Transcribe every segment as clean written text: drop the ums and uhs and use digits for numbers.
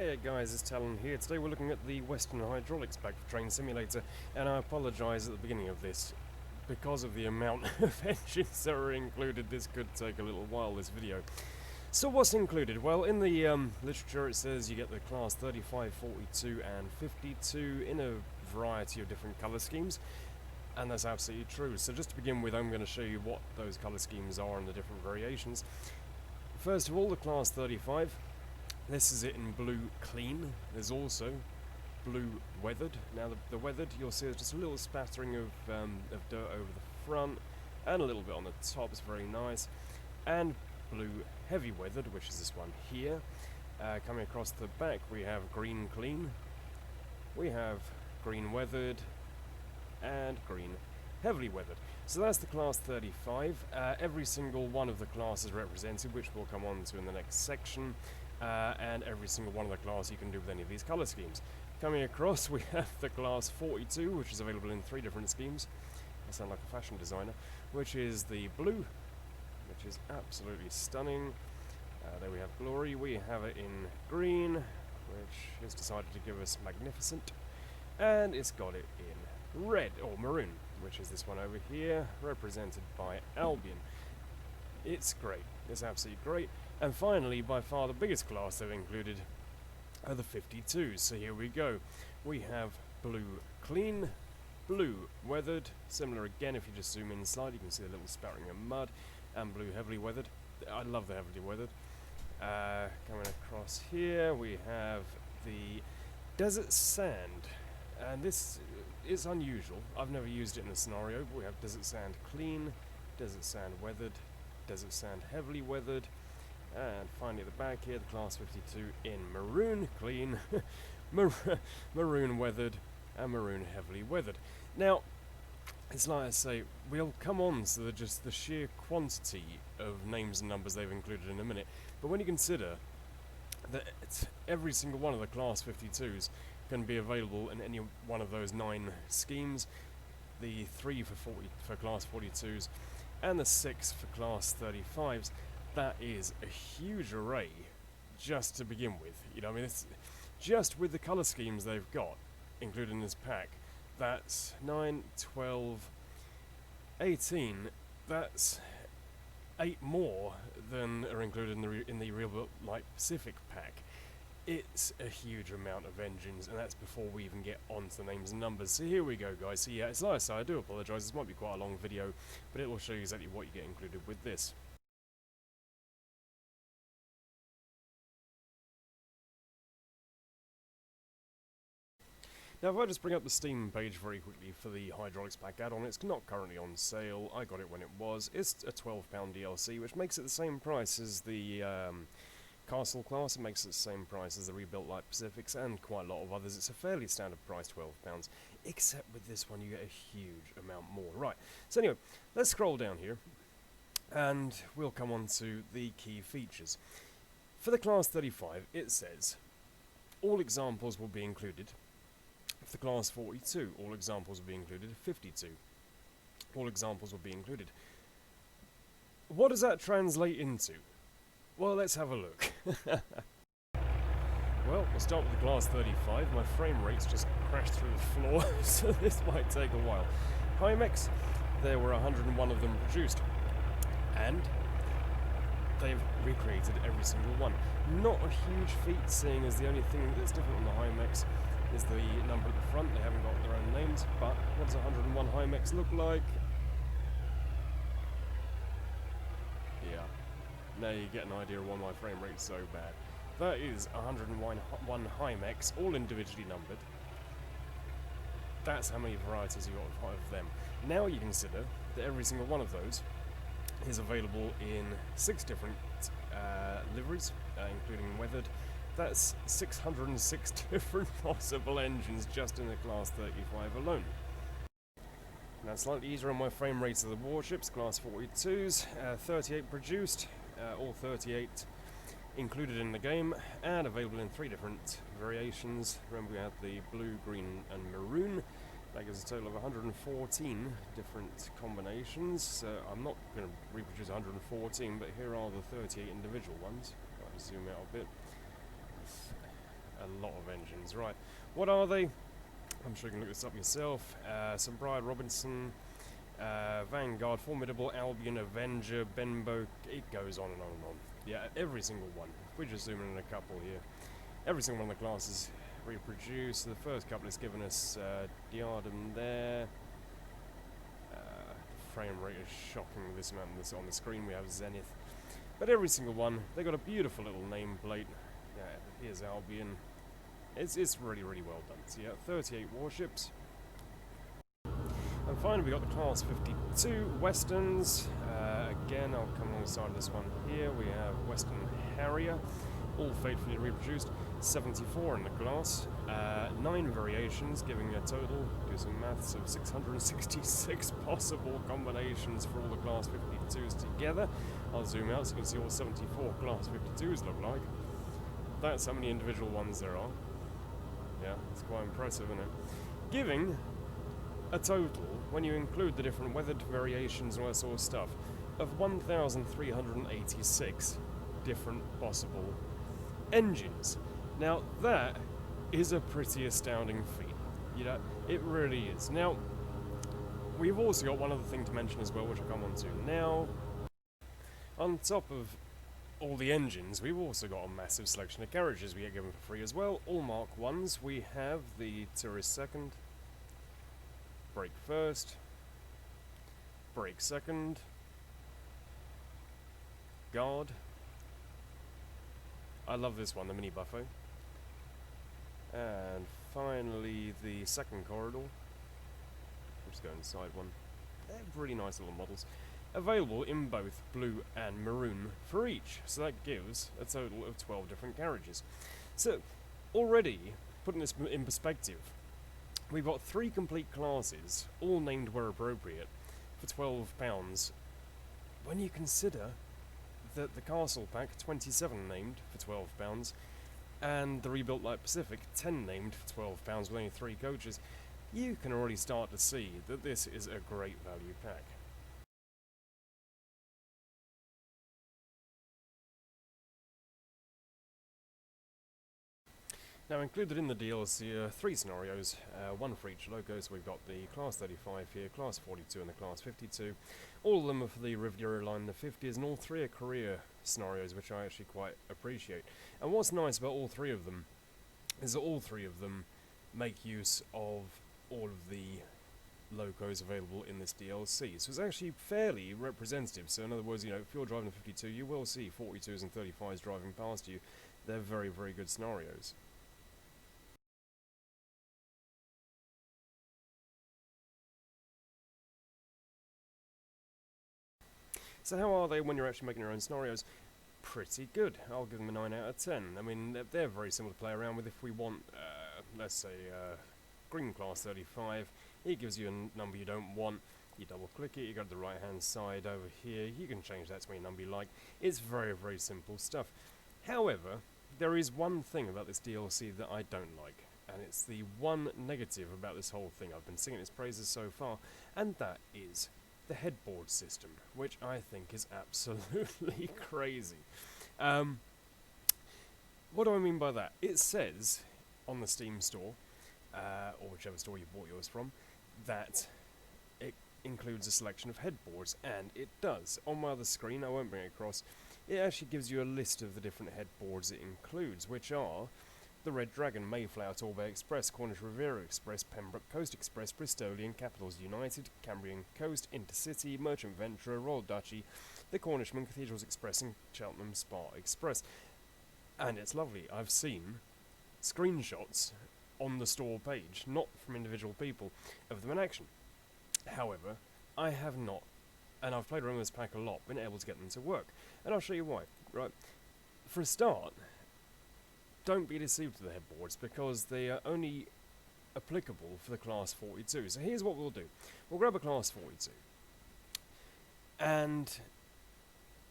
Hiya guys, it's Talon here. Today we're looking at the Western Hydraulics pack for Train Simulator, and I apologise at the beginning of this. Because of the amount of engines that are included, this could take a little while, this video. So what's included? Well, in the literature it says you get the class 35, 42 and 52 in a variety of different colour schemes, and that's absolutely true. So just to begin with, I'm going to show you what those colour schemes are and the different variations. First of all, the class 35. This is it in blue clean. There's also blue weathered. Now the weathered, you'll see there's just a little spattering of dirt over the front and a little bit on the top. It's very nice. And blue heavy weathered, which is this one here. Coming across the back, we have green clean. We have green weathered and green heavily weathered. So that's the class 35. Every single one of the classes represented, which we'll come on to in the next section. And every single one of the class you can do with any of these colour schemes. Coming across, we have the class 42, which is available in 3 different schemes. I sound like a fashion designer. Which is the blue, which is absolutely stunning. There we have glory. We have it in green, which is decided to give us magnificent. And it's got it in red, or maroon, which is this one over here, represented by Albion. It's great. It's absolutely great. And finally, by far the biggest class they've included are the 52s. So here we go. We have blue clean, blue weathered, similar again if you just zoom in slightly, you can see a little spattering of mud, and blue heavily weathered. I love the heavily weathered. Coming across here, we have the desert sand. And this is unusual. I've never used it in a scenario, but we have desert sand clean, desert sand weathered, desert sand heavily weathered, and finally at the back here, the class 52 in maroon clean, maroon weathered, and maroon heavily weathered. Now, it's like I say, we'll come on to the sheer quantity of names and numbers they've included in a minute, but when you consider that every single one of the class 52s can be available in any one of those 9 schemes, the 3 for class 42s, and the 6 for class 35s, that is a huge array just to begin with. You know, I mean, it's just with the colour schemes they've got included in this pack. That's 9, 12, 18. That's 8 more than are included in the Real Light Pacific pack. It's a huge amount of engines, and that's before we even get onto the names and numbers. So here we go, guys. So yeah, it's like I say, I do apologise. This might be quite a long video, but it will show you exactly what you get included with this. Now if I just bring up the Steam page very quickly for the Hydraulics Pack add-on, it's not currently on sale. I got it when it was. It's a £12 DLC, which makes it the same price as the Castle class. It makes it the same price as the Rebuilt Light Pacifics and quite a lot of others. It's a fairly standard price, £12. Except with this one you get a huge amount more. Right, so anyway, let's scroll down here and we'll come on to the key features. For the Class 35, it says all examples will be included. For the Class 42, all examples will be included. 52, all examples will be included. What does that translate into? Well, let's have a look. Well, we'll start with the Class 35. My frame rate's just crashed through the floor, so this might take a while. Hymex, there were 101 of them produced, and they've recreated every single one. Not a huge feat, seeing as the only thing that's different on the Hymex is the number at the front. They haven't got their own names, but what does 101 Hymex look like? Yeah, now you get an idea of why my frame rate's so bad. That is 101 Hymex, all individually numbered. That's how many varieties you got of them. Now you consider that every single one of those is available in 6 different liveries, including weathered. That's 606 different possible engines just in the Class 35 alone. Now slightly easier on my frame rates of the warships, Class 42s, 38 produced, all 38 included in the game, and available in 3 different variations. Remember we had the blue, green and maroon. That gives a total of 114 different combinations. So I'm not going to reproduce 114, but here are the 38 individual ones. I'll zoom out a bit. A lot of engines, right. What are they? I'm sure you can look this up yourself. St. Brian Robinson, Vanguard, Formidable, Albion, Avenger, Benbow, it goes on and on and on. Yeah, every single one. We're just zooming in a couple here. Every single one of the classes reproduced. The first couple has given us Diadem there. The frame rate is shocking with this amount on the screen. We have Zenith. But every single one, they got a beautiful little nameplate. Yeah, here's Albion. It's really, really well done. So yeah, 38 warships. And finally we got the Class 52 Westerns. Again, I'll come alongside this one here. We have Western Harrier, all faithfully reproduced. 74 in the class. 9 variations, giving a total, do some maths, of 666 possible combinations for all the Class 52s together. I'll zoom out so you can see what 74 Class 52s look like. That's how many individual ones there are. Yeah, it's quite impressive, isn't it? Giving a total, when you include the different weathered variations and all that sort of stuff, of 1,386 different possible engines. Now, that is a pretty astounding feat. You know, it really is. Now, we've also got one other thing to mention as well, which I'll come on to now. On top of all the engines, we've also got a massive selection of carriages we get given for free as well. All Mark 1s. We have the Tourist Second, Brake First, Brake Second, Guard. I love this one, the Mini Buffet. And finally, the Second Corridor. I'll just go inside one. They're really nice little models. Available in both blue and maroon for each. So that gives a total of 12 different carriages. So, already, putting this in perspective, we've got 3 complete classes, all named where appropriate, for £12. When you consider that the Castle Pack, 27 named for £12, and the Rebuilt Light Pacific, 10 named for £12 with only 3 coaches, you can already start to see that this is a great value pack. Now, included in the DLC are 3 scenarios, 1 for each loco. So we've got the Class 35 here, Class 42 and the Class 52. All of them are for the Riviera line, the 50s, and all 3 are career scenarios, which I actually quite appreciate. And what's nice about all 3 of them is that all 3 of them make use of all of the locos available in this DLC. So it's actually fairly representative. So in other words, you know, if you're driving a 52, you will see 42s and 35s driving past you. They're very, very good scenarios. So how are they when you're actually making your own scenarios? Pretty good. I'll give them a 9 out of 10. I mean, they're very simple to play around with. If we want, let's say, green class 35, it gives you a number you don't want. You double click it, you go to the right hand side over here, you can change that to any number you like. It's very, very simple stuff. However, there is one thing about this DLC that I don't like, and it's the one negative about this whole thing. I've been singing its praises so far, and that is the headboard system, which I think is absolutely crazy. What do I mean by that? It says on the Steam store, or whichever store you bought yours from, that it includes a selection of headboards, and it does. On my other screen, I won't bring it across, it actually gives you a list of the different headboards it includes, which are the Red Dragon, Mayflower, Torbay Express, Cornish Riviera Express, Pembroke Coast Express, Bristolian, Capitals United, Cambrian Coast, Intercity, Merchant Venturer, Royal Duchy, the Cornishman, Cathedrals Express, and Cheltenham Spa Express. And it's lovely. I've seen screenshots on the store page, not from individual people, of them in action. However, I have not, and I've played around with this pack a lot, been able to get them to work. And I'll show you why. Right, for a start, don't be deceived with the headboards, because they are only applicable for the Class 42. So here's what we'll do. We'll grab a Class 42, and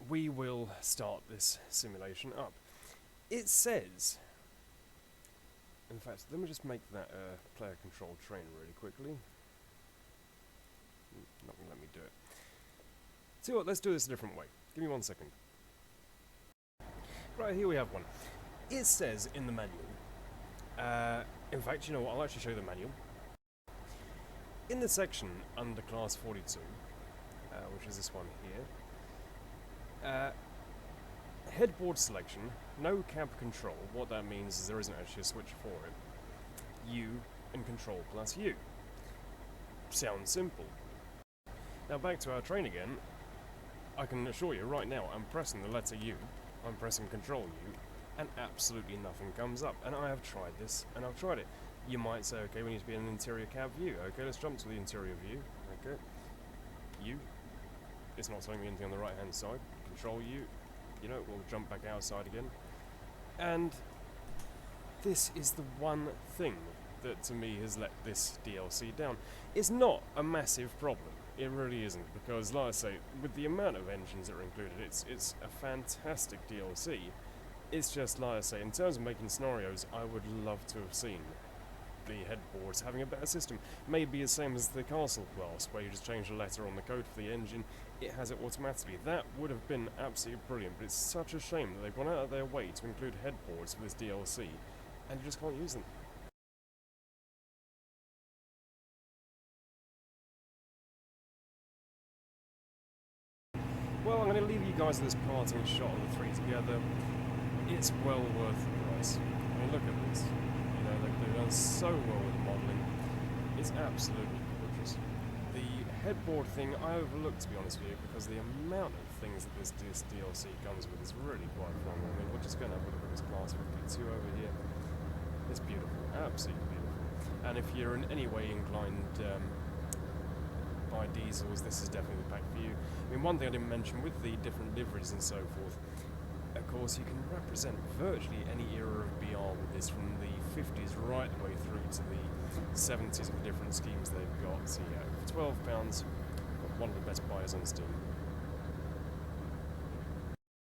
we will start this simulation up. It says, in fact, let me just make that player-controlled train really quickly. Not going to let me do it. See what, let's do this a different way. Give me 1 second. Right, here we have one. It says in the manual In fact, you know what, I'll actually show you the manual. In the section under Class 42, which is this one here, headboard selection, no cab control. What that means is there isn't actually a switch for it. U and control plus U. Sounds simple. Now back to our train again. I can assure you right now, I'm pressing the letter U, I'm pressing control U, and absolutely nothing comes up. And I have tried this, and I've tried it. You might say, okay, we need to be in an interior cab view. Okay, let's jump to the interior view. Okay. U. It's not telling me anything on the right hand side. Control U. You know, we'll jump back outside again. And this is the one thing that to me has let this DLC down. It's not a massive problem. It really isn't, because like I say, with the amount of engines that are included, it's a fantastic DLC. It's just like I say, in terms of making scenarios, I would love to have seen the headboards having a better system. Maybe the same as the castle class, where you just change the letter on the code for the engine, it has it automatically. That would have been absolutely brilliant, but it's such a shame that they've gone out of their way to include headboards for this DLC, and you just can't use them. Well, I'm going to leave you guys with this parting shot of the three together. It's well worth the price. I mean, look at this. You know, they've done so well with the modelling. It's absolutely gorgeous. The headboard thing I overlooked, to be honest with you, because the amount of things that this DLC comes with is really quite fun. I mean, we're just going to have a look at this Class 52 over here. It's beautiful, absolutely beautiful. And if you're in any way inclined by diesels, this is definitely the pack for you. I mean, one thing I didn't mention with the different liveries and so forth, of course, you can represent virtually any era of BR with this, from the 50s right the way through to the 70s with the different schemes they've got. So yeah, for £12, one of the best buys on Steam.